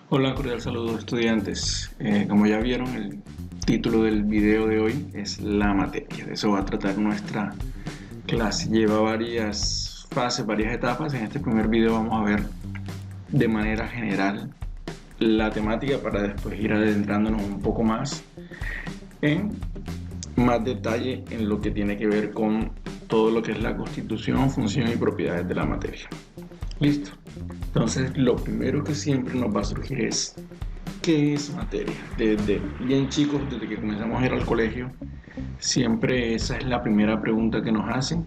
Hola, cordial saludo estudiantes. Como ya vieron, el título del video de hoy es la materia. De eso va a tratar nuestra clase. Lleva varias fases, varias etapas. En este primer video vamos a ver de manera general la temática para después ir adentrándonos un poco más en más detalle en lo que tiene que ver con todo lo que es la constitución, función y propiedades de la materia. Listo. Entonces, lo primero que siempre nos va a surgir es ¿qué es materia? Desde bien chicos, desde que comenzamos a ir al colegio, siempre esa es la primera pregunta que nos hacen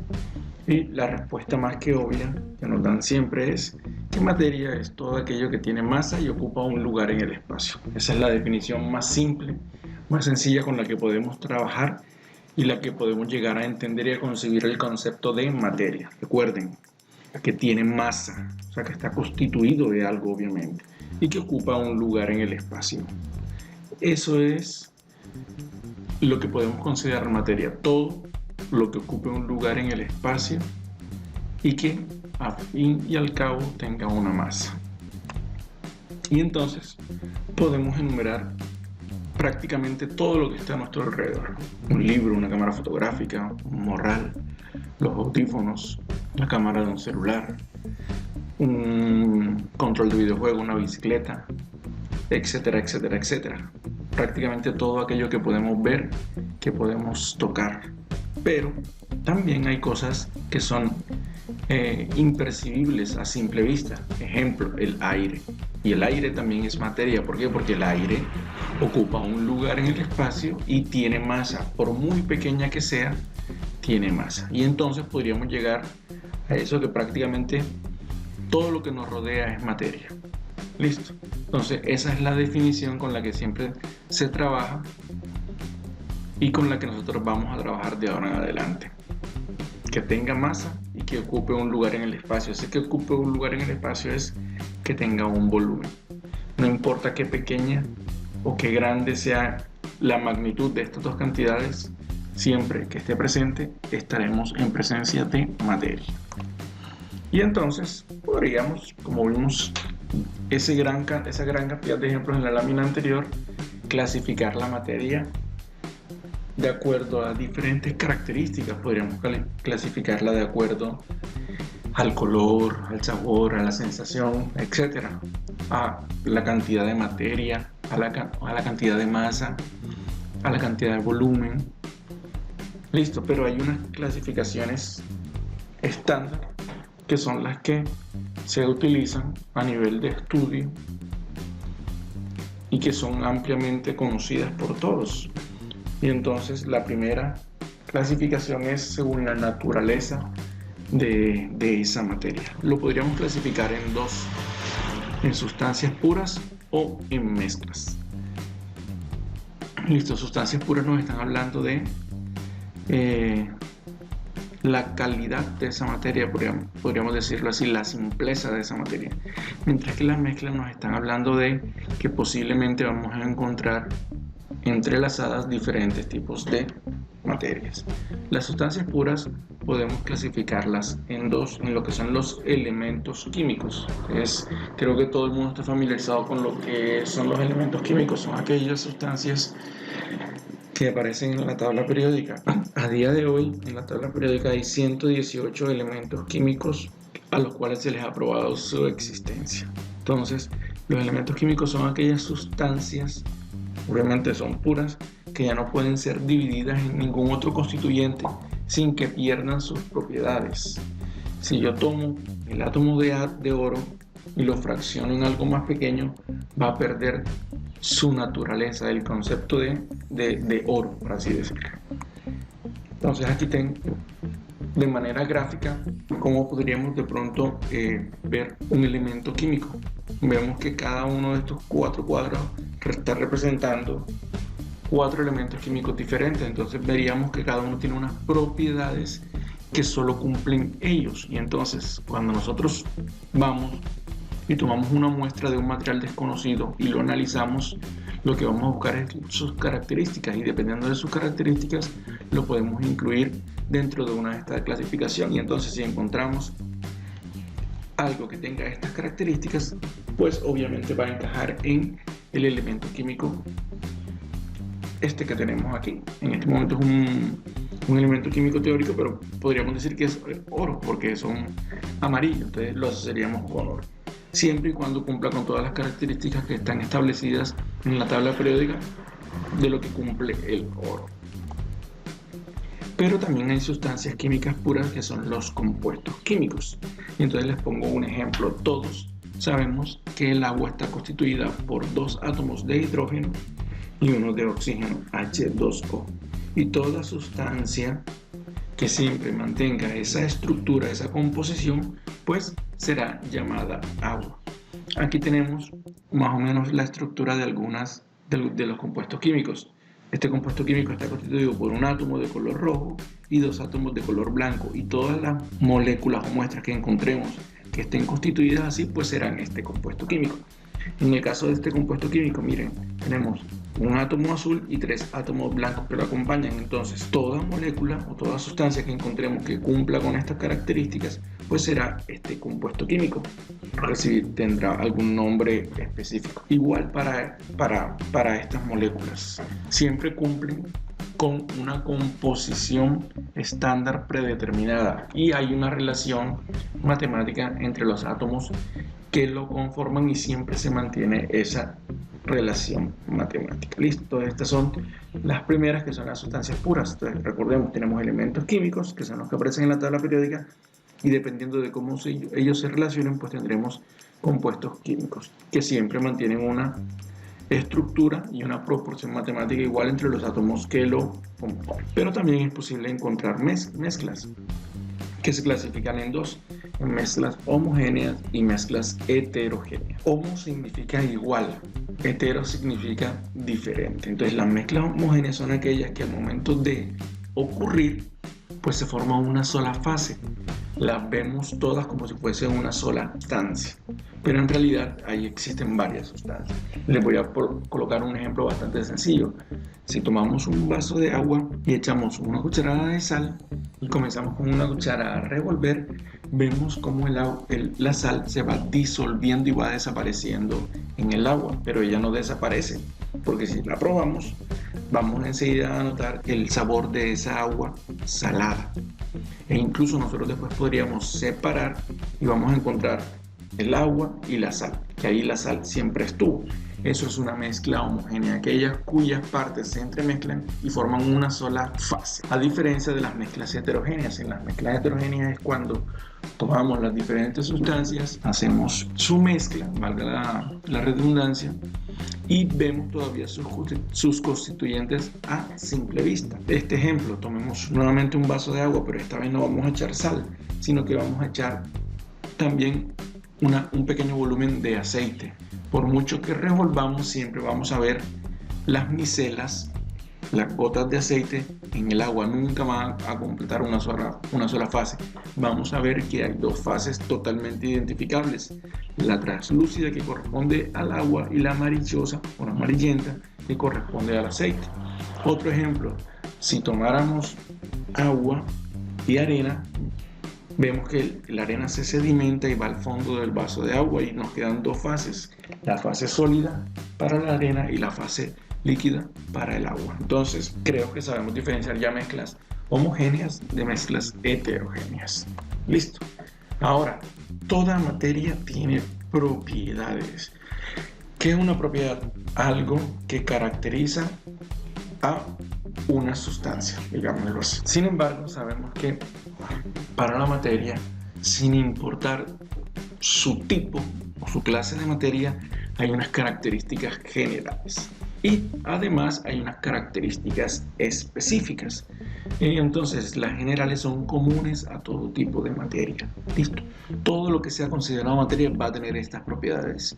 y la respuesta más que obvia que nos dan siempre es que materia es todo aquello que tiene masa y ocupa un lugar en el espacio. Esa es la definición más simple, más sencilla con la que podemos trabajar y la que podemos llegar a entender y a concebir el concepto de materia. Recuerden, que tiene masa, o sea que está constituido de algo obviamente, y que ocupa un lugar en el espacio. Eso es lo que podemos considerar materia, todo lo que ocupe un lugar en el espacio y que a fin y al cabo tenga una masa. Y entonces podemos enumerar prácticamente todo lo que está a nuestro alrededor. Un libro, una cámara fotográfica, un morral, los audífonos, la cámara de un celular, un control de videojuego, una bicicleta, etcétera, etcétera, etcétera. Prácticamente todo aquello que podemos ver, que podemos tocar. Pero también hay cosas que son impercibibles a simple vista. Ejemplo, el aire. Y el aire también es materia. ¿Por qué? Porque el aire ocupa un lugar en el espacio y tiene masa. Por muy pequeña que sea, tiene masa. Y entonces podríamos llegar a eso que prácticamente todo lo que nos rodea es materia. Listo. Entonces esa es la definición con la que siempre se trabaja y con la que nosotros vamos a trabajar de ahora en adelante. Que tenga masa y que ocupe un lugar en el espacio. Ese que ocupe un lugar en el espacio es que tenga un volumen. No importa qué pequeña o qué grande sea la magnitud de estas dos cantidades, siempre que esté presente estaremos en presencia de materia. Y entonces podríamos, como vimos esa gran cantidad de ejemplos en la lámina anterior, clasificar la materia de acuerdo a diferentes características. Podríamos clasificarla de acuerdo al color, al sabor, a la sensación, etcétera, a la cantidad de materia, a la cantidad de masa, a la cantidad de volumen. Listo, pero hay unas clasificaciones estándar que son las que se utilizan a nivel de estudio y que son ampliamente conocidas por todos. Y entonces la primera clasificación es según la naturaleza de esa materia. Lo podríamos clasificar en dos, en sustancias puras o en mezclas. Listo, sustancias puras nos están hablando de la calidad de esa materia, podríamos decirlo así, la simpleza de esa materia. Mientras que las mezclas nos están hablando de que posiblemente vamos a encontrar entrelazadas diferentes tipos de materias. Las sustancias puras podemos clasificarlas en dos, en lo que son los elementos químicos. Creo que todo el mundo está familiarizado con lo que son los elementos químicos. Son aquellas sustancias que aparecen en la tabla periódica. A día de hoy, en la tabla periódica hay 118 elementos químicos a los cuales se les ha probado su existencia. Entonces, los elementos químicos son aquellas sustancias, obviamente son puras, que ya no pueden ser divididas en ningún otro constituyente sin que pierdan sus propiedades. Si yo tomo el átomo de oro y lo fracciono en algo más pequeño, va a perder su naturaleza, el concepto de oro, por así decirlo. Entonces aquí tengo de manera gráfica cómo podríamos de pronto ver un elemento químico. Vemos que cada uno de estos cuatro cuadros está representando cuatro elementos químicos diferentes. Entonces veríamos que cada uno tiene unas propiedades que solo cumplen ellos. Y entonces cuando nosotros vamos y tomamos una muestra de un material desconocido y lo analizamos, lo que vamos a buscar es sus características, y dependiendo de sus características lo podemos incluir dentro de una de estas clasificaciones. Y entonces si encontramos algo que tenga estas características, pues obviamente va a encajar en el elemento químico este que tenemos aquí. En este momento es un elemento químico teórico, pero podríamos decir que es oro, porque son amarillos, entonces lo asociaríamos con oro. Siempre y cuando cumpla con todas las características que están establecidas en la tabla periódica de lo que cumple el oro. Pero también hay sustancias químicas puras que son los compuestos químicos. Entonces les pongo un ejemplo. Todos sabemos que el agua está constituida por 2 átomos de hidrógeno y uno de oxígeno, H2O. Y toda sustancia que siempre mantenga esa estructura, esa composición, pues será llamada agua. Aquí tenemos más o menos la estructura de algunas de los compuestos químicos. Este compuesto químico está constituido por un átomo de color rojo y 2 átomos de color blanco, y todas las moléculas o muestras que encontremos que estén constituidas así, pues serán este compuesto químico. En el caso de este compuesto químico, miren, tenemos un átomo azul y 3 átomos blancos que lo acompañan. Entonces, toda molécula o toda sustancia que encontremos que cumpla con estas características, pues será este compuesto químico. Tendrá algún nombre específico. Igual para estas moléculas. Siempre cumplen con una composición estándar predeterminada y hay una relación matemática entre los átomos que lo conforman y siempre se mantiene esa relación matemática. Listo, estas son las primeras, que son las sustancias puras. Entonces, recordemos, tenemos elementos químicos que son los que aparecen en la tabla periódica, y dependiendo de cómo ellos se relacionen, pues tendremos compuestos químicos que siempre mantienen una estructura y una proporción matemática igual entre los átomos que lo componen. Pero también es posible encontrar mezclas que se clasifican en dos: mezclas homogéneas y mezclas heterogéneas. Homo significa igual, hetero significa diferente. Entonces las mezclas homogéneas son aquellas que al momento de ocurrir, pues se forma una sola fase. Las vemos todas como si fuese una sola sustancia, pero en realidad ahí existen varias sustancias. Les voy a colocar un ejemplo bastante sencillo. Si tomamos un vaso de agua y echamos una cucharada de sal y comenzamos con una cuchara a revolver, vemos cómo la sal se va disolviendo y va desapareciendo en el agua, pero ella no desaparece, porque si la probamos, vamos enseguida a notar el sabor de esa agua salada. E incluso nosotros después podríamos separar y vamos a encontrar el agua y la sal, que ahí la sal siempre estuvo. Eso es una mezcla homogénea, aquellas cuyas partes se entremezclan y forman una sola fase. A diferencia de las mezclas heterogéneas. En las mezclas heterogéneas es cuando tomamos las diferentes sustancias, hacemos su mezcla, valga la redundancia, y vemos todavía sus constituyentes a simple vista. Este ejemplo, tomemos nuevamente un vaso de agua, pero esta vez no vamos a echar sal, sino que vamos a echar también un pequeño volumen de aceite. Por mucho que revolvamos, siempre vamos a ver las micelas, las gotas de aceite en el agua. Nunca van a completar una sola fase. Vamos a ver que hay dos fases totalmente identificables: la translúcida, que corresponde al agua, y la amarillosa o la amarillenta, que corresponde al aceite. Otro ejemplo: si tomáramos agua y arena, vemos que la arena se sedimenta y va al fondo del vaso de agua, y nos quedan dos fases: la fase sólida para la arena y la fase líquida para el agua. Entonces, creo que sabemos diferenciar ya mezclas homogéneas de mezclas heterogéneas. Listo. Ahora, toda materia tiene propiedades. ¿Qué es una propiedad? Algo que caracteriza a una sustancia, digámoslo así. Sin embargo, sabemos que para la materia, sin importar su tipo o su clase de materia, hay unas características generales y además hay unas características específicas. Entonces, las generales son comunes a todo tipo de materia. Listo. Todo lo que sea considerado materia va a tener estas propiedades.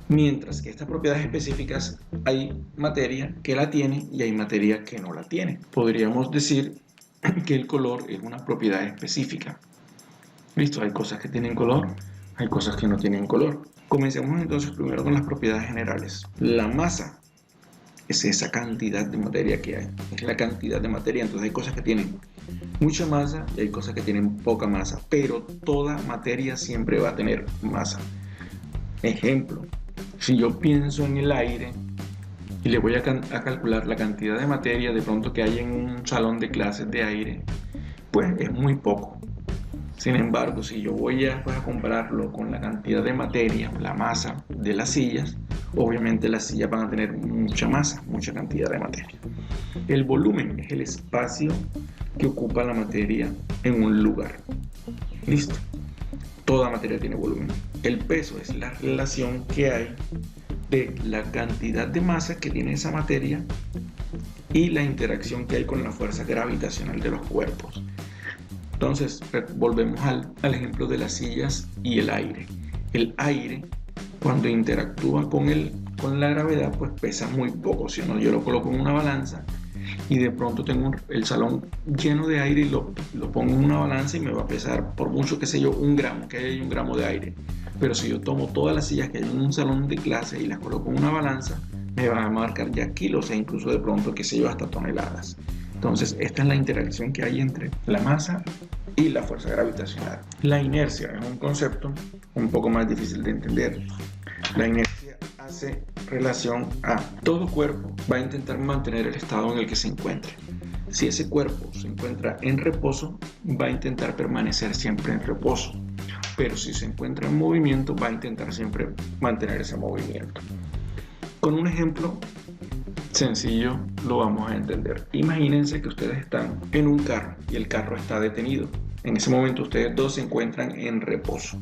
Mientras que estas propiedades específicas, hay materia que la tiene y hay materia que no la tiene. Podríamos decir que el color es una propiedad específica. Listo, hay cosas que tienen color, hay cosas que no tienen color. Comencemos entonces primero con las propiedades generales. La masa es esa cantidad de materia que hay, es la cantidad de materia. Entonces hay cosas que tienen mucha masa y hay cosas que tienen poca masa, pero toda materia siempre va a tener masa. Ejemplo, si yo pienso en el aire y le voy a calcular la cantidad de materia de pronto que hay en un salón de clases de aire, pues es muy poco. Sin embargo, si yo voy a compararlo con la cantidad de materia, la masa de las sillas, obviamente las sillas van a tener mucha masa, mucha cantidad de materia. El volumen es el espacio que ocupa la materia en un lugar. Listo. Toda materia tiene volumen. El peso es la relación que hay de la cantidad de masa que tiene esa materia y la interacción que hay con la fuerza gravitacional de los cuerpos. Entonces, volvemos al ejemplo de las sillas y el aire. El aire, cuando interactúa con la gravedad, pues pesa muy poco. Si no, yo lo coloco en una balanza y de pronto tengo el salón lleno de aire y lo pongo en una balanza y me va a pesar, por mucho que sé yo, 1 gramo, que hay 1 gramo de aire. Pero si yo tomo todas las sillas que hay en un salón de clase y las coloco en una balanza, me van a marcar ya kilos e incluso de pronto, qué sé yo, hasta toneladas. Entonces, esta es la interacción que hay entre la masa y la fuerza gravitacional. La inercia es un concepto un poco más difícil de entender. La inercia hace relación a todo cuerpo va a intentar mantener el estado en el que se encuentre. Si ese cuerpo se encuentra en reposo, va a intentar permanecer siempre en reposo. Pero si se encuentra en movimiento, va a intentar siempre mantener ese movimiento. Con un ejemplo sencillo lo vamos a entender. Imagínense que ustedes están en un carro y el carro está detenido. En ese momento ustedes dos se encuentran en reposo,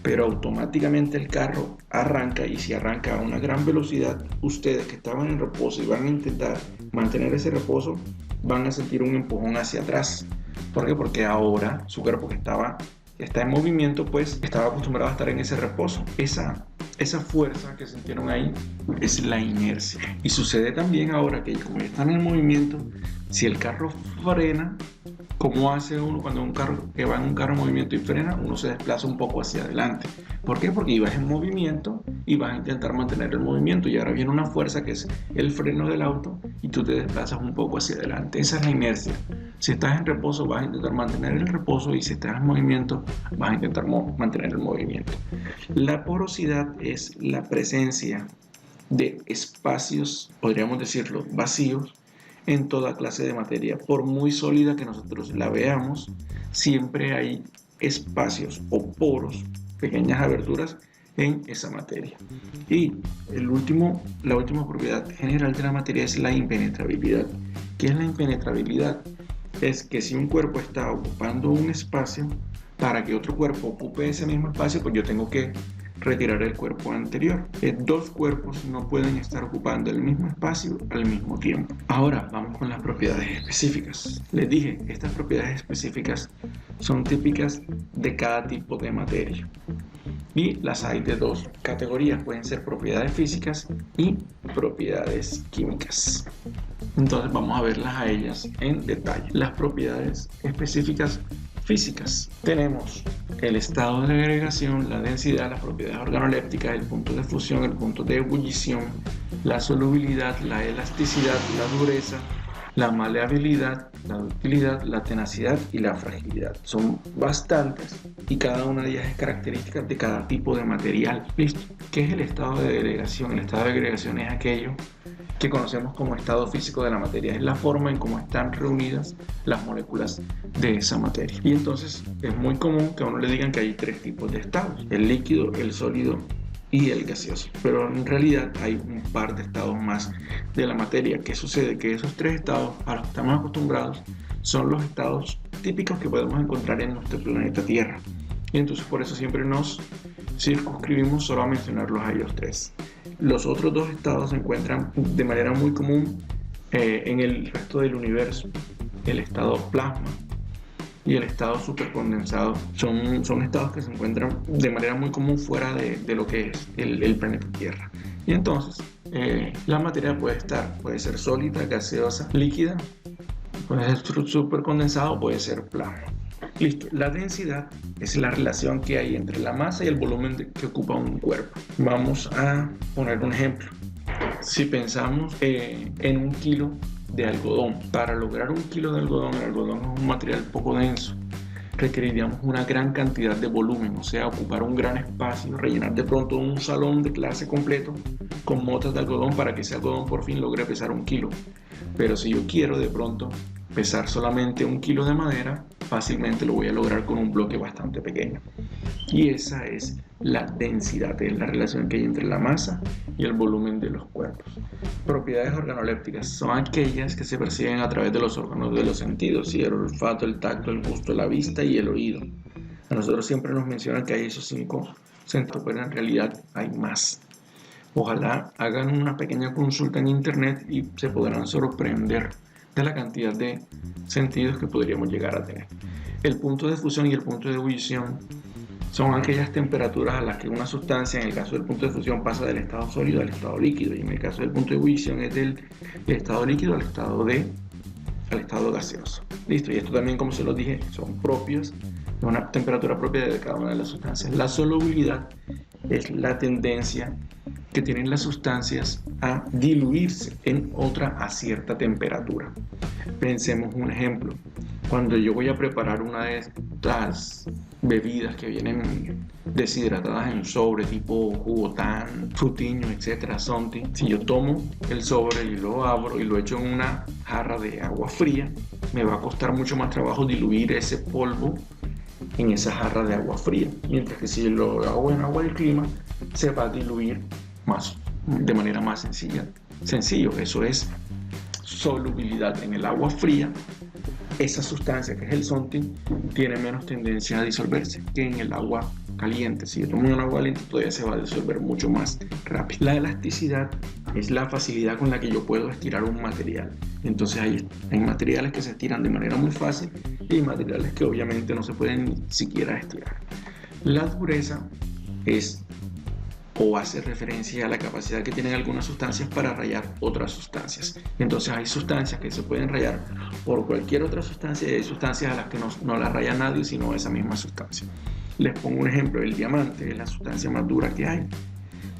pero automáticamente el carro arranca, y si arranca a una gran velocidad, ustedes que estaban en reposo y van a intentar mantener ese reposo, van a sentir un empujón hacia atrás. ¿Por qué? Porque ahora su cuerpo que está en movimiento, pues estaba acostumbrado a estar en ese reposo. Esa fuerza que sintieron ahí es la inercia. Y sucede también ahora que como están en movimiento, si el carro frena, ¿cómo hace uno cuando va en un carro en movimiento y frena? Uno se desplaza un poco hacia adelante. ¿Por qué? Porque ibas en movimiento y vas a intentar mantener el movimiento, y ahora viene una fuerza que es el freno del auto y tú te desplazas un poco hacia adelante. Esa es la inercia. Si estás en reposo, vas a intentar mantener el reposo, y si estás en movimiento, vas a intentar mantener el movimiento. La porosidad es la presencia de espacios, podríamos decirlo, vacíos en toda clase de materia. Por muy sólida que nosotros la veamos, siempre hay espacios o poros, pequeñas aberturas en esa materia. Y la última propiedad general de la materia es la impenetrabilidad. ¿Qué es la impenetrabilidad? Es que si un cuerpo está ocupando un espacio, para que otro cuerpo ocupe ese mismo espacio, pues yo tengo que retirar el cuerpo anterior. Dos cuerpos no pueden estar ocupando el mismo espacio al mismo tiempo. Ahora vamos con las propiedades específicas. Les dije, estas propiedades específicas son típicas de cada tipo de materia. Y las hay de dos categorías, pueden ser propiedades físicas y propiedades químicas. Entonces vamos a verlas a ellas en detalle. Las propiedades específicas físicas. Tenemos el estado de agregación, la densidad, las propiedades organolépticas, el punto de fusión, el punto de ebullición, la solubilidad, la elasticidad, la dureza, la maleabilidad, la ductilidad, la tenacidad y la fragilidad. Son bastantes y cada una de ellas es característica de cada tipo de material. ¿Listo? ¿Qué es el estado de agregación? El estado de agregación es aquello que conocemos como estado físico de la materia. Es la forma en cómo están reunidas las moléculas de esa materia. Y entonces es muy común que a uno le digan que hay 3 tipos de estados: el líquido, el sólido y el gaseoso. Pero en realidad hay un par de estados más de la materia. ¿Qué sucede? Que esos 3 estados a los que estamos acostumbrados son los estados típicos que podemos encontrar en nuestro planeta Tierra. Y entonces por eso siempre nos circunscribimos solo a mencionarlos a ellos 3. Los otros 2 estados se encuentran de manera muy común en el resto del universo. El estado plasma y el estado supercondensado son estados que se encuentran de manera muy común fuera de lo que es el planeta Tierra. Y entonces la materia puede ser sólida, gaseosa, líquida, puede ser supercondensado, puede ser plasma. Listo. La densidad es la relación que hay entre la masa y el volumen que ocupa un cuerpo. Vamos a poner un ejemplo. Si pensamos en un kilo de algodón, para lograr un kilo de algodón, el algodón es un material poco denso, requeriríamos una gran cantidad de volumen, o sea, ocupar un gran espacio, rellenar de pronto un salón de clase completo con motas de algodón para que ese algodón por fin logre pesar un kilo. Pero si yo quiero de pronto pesar solamente un kilo de madera, fácilmente lo voy a lograr con un bloque bastante pequeño. Y esa es la densidad, es la relación que hay entre la masa y el volumen de los cuerpos. Propiedades organolépticas son aquellas que se perciben a través de los órganos de los sentidos, y el olfato, el tacto, el gusto, la vista y el oído. A nosotros siempre nos mencionan que hay esos 5 sentidos, pero en realidad hay más. Ojalá hagan una pequeña consulta en internet y se podrán sorprender de la cantidad de sentidos que podríamos llegar a tener. El punto de fusión y el punto de ebullición son aquellas temperaturas a las que una sustancia, en el caso del punto de fusión, pasa del estado sólido al estado líquido, y en el caso del punto de ebullición es del estado líquido al estado gaseoso. Listo, y esto también, como se los dije, son propios de una temperatura propia de cada una de las sustancias. La solubilidad es la tendencia que tienen las sustancias a diluirse en otra a cierta temperatura. Pensemos un ejemplo. Cuando yo voy a preparar una de estas bebidas que vienen deshidratadas en sobre, tipo jugotán, frutiño, etcétera, something, si yo tomo el sobre y lo abro y lo echo en una jarra de agua fría, me va a costar mucho más trabajo diluir ese polvo en esa jarra de agua fría, mientras que si lo hago en agua del clima, se va a diluir de manera más sencillo. Eso es solubilidad. En el agua fría, esa sustancia que es el something tiene menos tendencia a disolverse que en el agua caliente. Si yo tomo un agua caliente, todavía se va a disolver mucho más rápido. La elasticidad es la facilidad con la que yo puedo estirar un material. Entonces hay materiales que se estiran de manera muy fácil y hay materiales que obviamente no se pueden ni siquiera estirar. La dureza es o hace referencia a la capacidad que tienen algunas sustancias para rayar otras sustancias. Entonces hay sustancias que se pueden rayar por cualquier otra sustancia y hay sustancias a las que no la raya nadie sino esa misma sustancia. Les pongo un ejemplo: el diamante es la sustancia más dura que hay.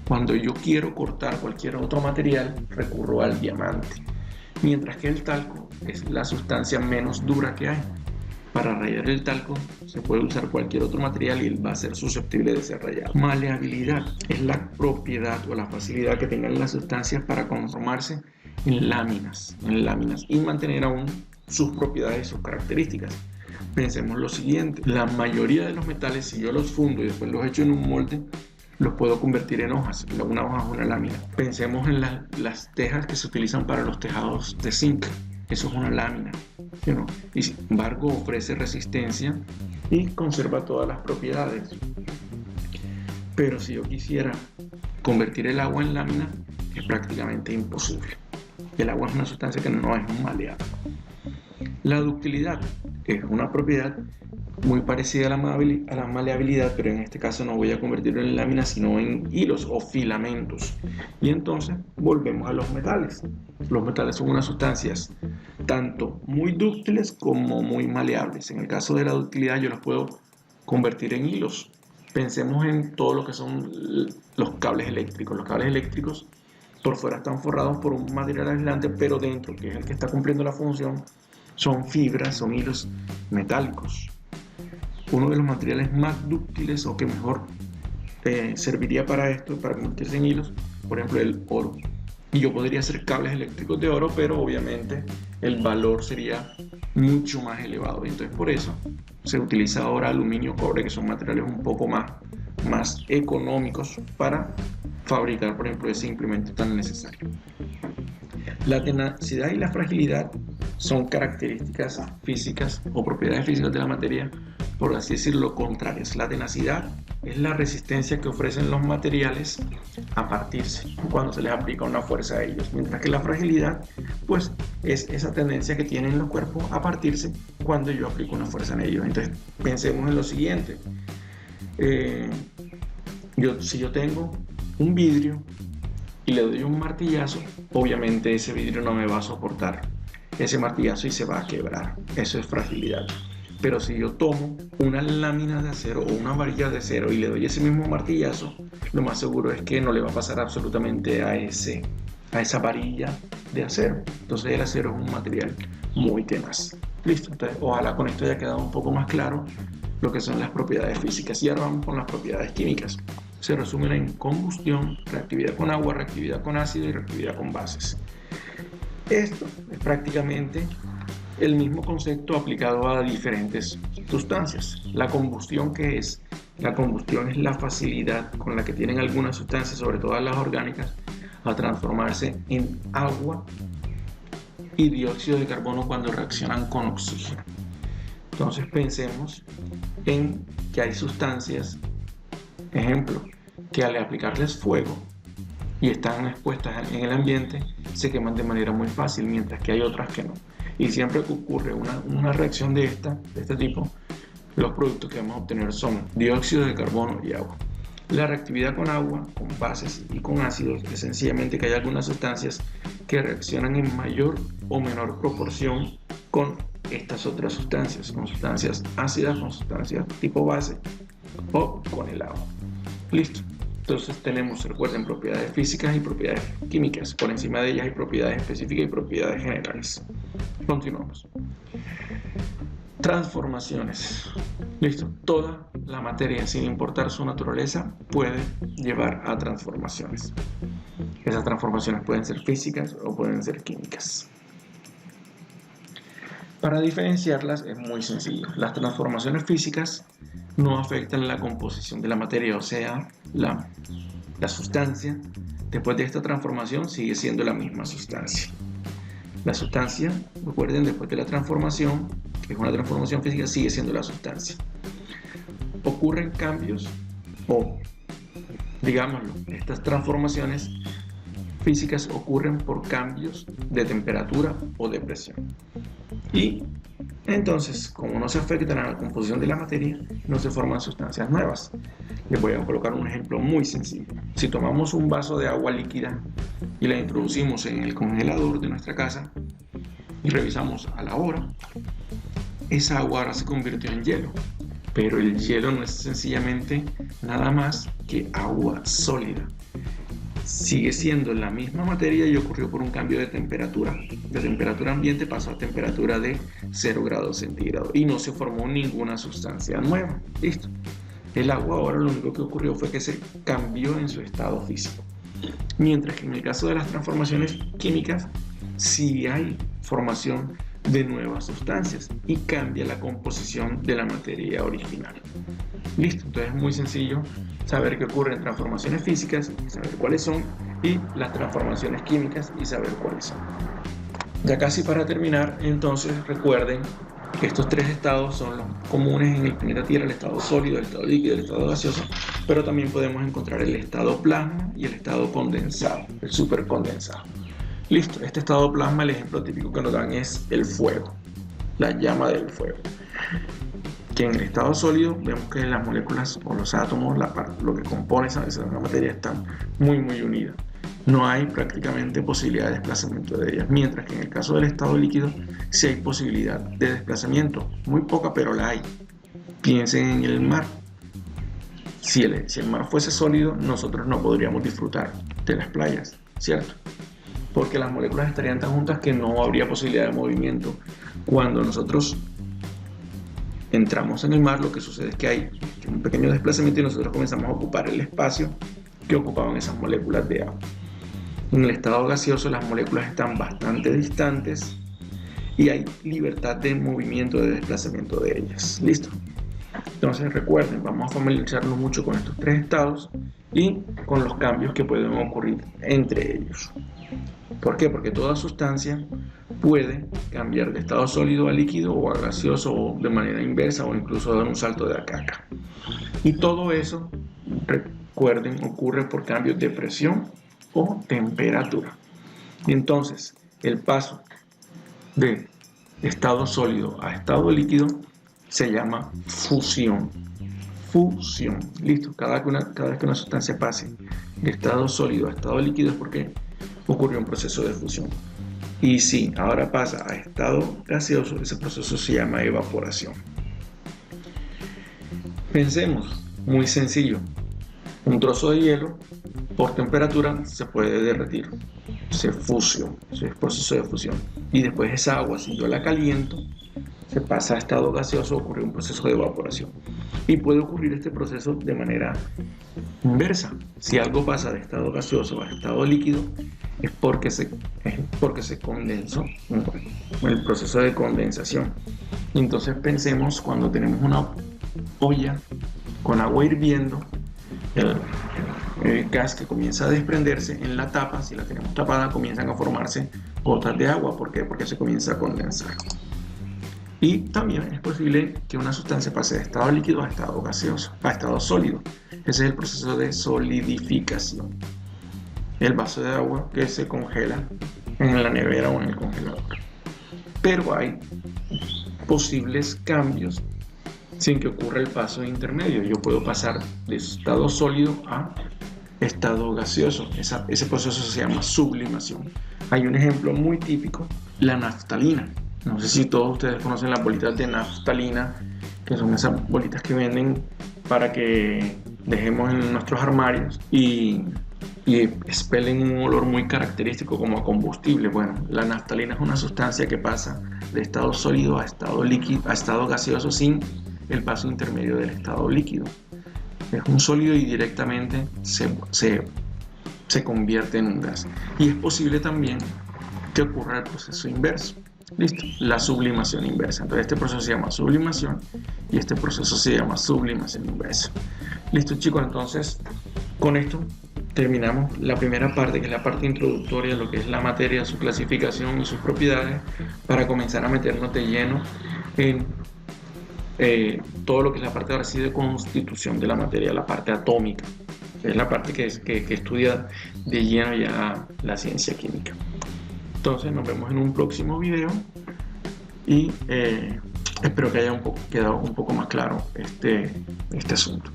Cuando yo quiero cortar cualquier otro material, recurro al diamante, mientras que el talco es la sustancia menos dura que hay. Para rayar el talco se puede usar cualquier otro material y él va a ser susceptible de ser rayado. Maleabilidad es la propiedad o la facilidad que tengan las sustancias para conformarse en láminas y mantener aún sus propiedades y sus características. Pensemos lo siguiente: la mayoría de los metales, si yo los fundo y después los echo en un molde, los puedo convertir en hojas. Una hoja es una lámina. Pensemos en las tejas que se utilizan para los tejados de zinc. Eso es una lámina, ¿sí, no? Y sin embargo ofrece resistencia y conserva todas las propiedades. Pero si yo quisiera convertir el agua en lámina, es prácticamente imposible. El agua es una sustancia que no es maleable. La ductilidad es una propiedad muy parecida a la maleabilidad, pero en este caso no voy a convertirlo en láminas sino en hilos o filamentos. Y entonces volvemos a los metales. Los metales son unas sustancias tanto muy dúctiles como muy maleables. En el caso de la ductilidad yo los puedo convertir en hilos. Pensemos en todo lo que son los cables eléctricos. Los cables eléctricos por fuera están forrados por un material aislante, pero dentro, que es el que está cumpliendo la función, son fibras, son hilos metálicos. Uno de los materiales más dúctiles o que mejor serviría para esto, para convertirse en hilos, por ejemplo, el oro. Y yo podría hacer cables eléctricos de oro, pero obviamente el valor sería mucho más elevado. Entonces por eso se utiliza ahora aluminio, cobre, que son materiales un poco más económicos para fabricar, por ejemplo, ese implemento tan necesario. La tenacidad y la fragilidad son características físicas o propiedades físicas de la materia, por así decirlo, contrarias. La tenacidad es la resistencia que ofrecen los materiales a partirse cuando se les aplica una fuerza a ellos, mientras que la fragilidad pues es esa tendencia que tienen los cuerpos a partirse cuando yo aplico una fuerza en ellos. Entonces pensemos en lo siguiente: si yo tengo un vidrio y le doy un martillazo, obviamente ese vidrio no me va a soportar ese martillazo y se va a quebrar. Eso es fragilidad. Pero si yo tomo una lámina de acero o una varilla de acero y le doy ese mismo martillazo, lo más seguro es que no le va a pasar absolutamente a ese a esa varilla de acero. Entonces el acero es un material muy tenaz. Listo, entonces ojalá con esto haya quedado un poco más claro lo que son las propiedades físicas. Y ahora vamos con las propiedades químicas. Se resumen en combustión, reactividad con agua, reactividad con ácido y reactividad con bases. Esto es prácticamente el mismo concepto aplicado a diferentes sustancias. La combustión, ¿qué es? La combustión es la facilidad con la que tienen algunas sustancias, sobre todo las orgánicas, a transformarse en agua y dióxido de carbono cuando reaccionan con oxígeno. Entonces pensemos en que hay sustancias, ejemplo, que al aplicarles fuego y están expuestas en el ambiente, se queman de manera muy fácil, mientras que hay otras que no. Y siempre que ocurre una reacción de este tipo, los productos que vamos a obtener son dióxido de carbono y agua. La reactividad con agua, con bases y con ácidos es sencillamente que hay algunas sustancias que reaccionan en mayor o menor proporción con estas otras sustancias, con sustancias ácidas, con sustancias tipo base o con el agua. Listo. Entonces tenemos, recuerden, propiedades físicas y propiedades químicas. Por encima de ellas hay propiedades específicas y propiedades generales. Continuamos. Transformaciones. Listo. Toda la materia, sin importar su naturaleza, puede llevar a transformaciones. Esas transformaciones pueden ser físicas o pueden ser químicas. Para diferenciarlas es muy sencillo. Las transformaciones físicas no afectan la composición de la materia, o sea, la sustancia después de esta transformación sigue siendo la misma sustancia. La sustancia, recuerden, después de la transformación, que es una transformación física, sigue siendo la sustancia. Ocurren cambios o, digámoslo, estas transformaciones físicas ocurren por cambios de temperatura o de presión. Y entonces, como no se afectan a la composición de la materia, no se forman sustancias nuevas. Les voy a colocar un ejemplo muy sencillo. Si tomamos un vaso de agua líquida y la introducimos en el congelador de nuestra casa y revisamos a la hora, esa agua ahora se convirtió en hielo. Pero el hielo no es sencillamente nada más que agua sólida. Sigue siendo la misma materia y ocurrió por un cambio de temperatura. De temperatura ambiente pasó a temperatura de 0 grados centígrados y no se formó ninguna sustancia nueva. Listo. El agua ahora lo único que ocurrió fue que se cambió en su estado físico. Mientras que en el caso de las transformaciones químicas, sí hay formación de nuevas sustancias y cambia la composición de la materia original. Listo, entonces es muy sencillo saber qué ocurre en transformaciones físicas, saber cuáles son, y las transformaciones químicas y saber cuáles son. Ya casi para terminar, entonces recuerden que estos tres estados son los comunes en el planeta Tierra: el estado sólido, el estado líquido, el estado gaseoso, pero también podemos encontrar el estado plasma y el estado condensado, el supercondensado. Listo, este estado plasma, el ejemplo típico que nos dan es el fuego, la llama del fuego. Que en el estado sólido vemos que las moléculas o los átomos, lo que compone esa materia, están muy unidas. No hay prácticamente posibilidad de desplazamiento de ellas, mientras que en el caso del estado líquido sí hay posibilidad de desplazamiento, muy poca, pero la hay. Piensen en el mar. Si el mar fuese sólido, nosotros no podríamos disfrutar de las playas, ¿cierto? Porque las moléculas estarían tan juntas que no habría posibilidad de movimiento. Cuando nosotros entramos en el mar, lo que sucede es que hay un pequeño desplazamiento y nosotros comenzamos a ocupar el espacio que ocupaban esas moléculas de agua. En el estado gaseoso las moléculas están bastante distantes y hay libertad de movimiento, de desplazamiento de ellas. ¿Listo? Entonces recuerden, vamos a familiarizarnos mucho con estos tres estados y con los cambios que pueden ocurrir entre ellos. ¿Por qué? Porque toda sustancia puede cambiar de estado sólido a líquido o a gaseoso, o de manera inversa, o incluso dar un salto de acá a acá. Y todo eso, recuerden, ocurre por cambios de presión o temperatura. Y entonces, el paso de estado sólido a estado líquido se llama fusión. Fusión. Listo. Cada vez que una sustancia pase de estado sólido a estado líquido es porque ocurrió un proceso de fusión. Y si ahora pasa a estado gaseoso, ese proceso se llama evaporación. Pensemos, muy sencillo. Un trozo de hielo por temperatura se puede derretir. se fusiona, ese es proceso de fusión. Y después esa agua, si yo la caliento, se pasa a estado gaseoso, ocurre un proceso de evaporación. Y puede ocurrir este proceso de manera inversa. Si algo pasa de estado gaseoso a estado líquido, es porque se condensó, el proceso de condensación. Entonces pensemos cuando tenemos una olla con agua hirviendo, el gas que comienza a desprenderse en la tapa, si la tenemos tapada, comienzan a formarse gotas de agua. ¿Por qué? Porque se comienza a condensar. Y también es posible que una sustancia pase de estado líquido a estado gaseoso, a estado sólido. Ese es el proceso de solidificación. El vaso de agua que se congela en la nevera o en el congelador. Pero hay posibles cambios sin que ocurra el paso intermedio. Yo puedo pasar de estado sólido a estado gaseoso. Ese proceso se llama sublimación. Hay un ejemplo muy típico, la naftalina. No sé si todos ustedes conocen las bolitas de naftalina, que son esas bolitas que venden para que dejemos en nuestros armarios y expelen un olor muy característico como a combustible. Bueno, la naftalina es una sustancia que pasa de estado sólido a estado líquido, a estado gaseoso sin el paso intermedio del estado líquido. Es un sólido y directamente se convierte en un gas. Y es posible también que ocurra el proceso inverso. Listo, la sublimación inversa. Entonces este proceso se llama sublimación y este proceso se llama sublimación inversa. Listo, chicos, entonces con esto terminamos la primera parte, que es la parte introductoria de lo que es la materia, su clasificación y sus propiedades, para comenzar a meternos de lleno en todo lo que es la parte ahora sí de constitución de la materia, la parte atómica, es la parte que estudia de lleno ya la ciencia química. Entonces nos vemos en un próximo video y espero que haya quedado un poco más claro este asunto.